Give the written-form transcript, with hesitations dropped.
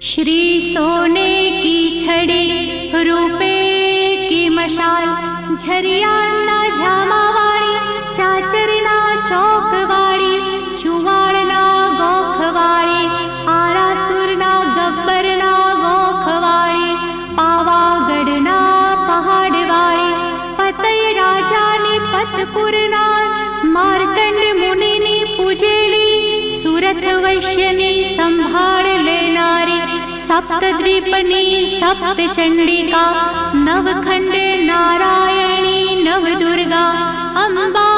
श्री सोने की छड़ी रूपे की मशाल, झरियाना झामावाड़ी, चाचरना चौकवाड़ी, चुवाड़ना गोखवाड़ी, आरासुरना गब्बरना गोखवाड़ी, पावागढ़ना पहाड़वाड़ी, पतई राजानी पतपुरना, मार्कंड मुनिनी पूजेली, सुरथ वैश्यनी संभाळ लेनारी, सप्तद्वीपनी सप्तचंडिका, नवखंड नारायणी नवदुर्गा, अंबा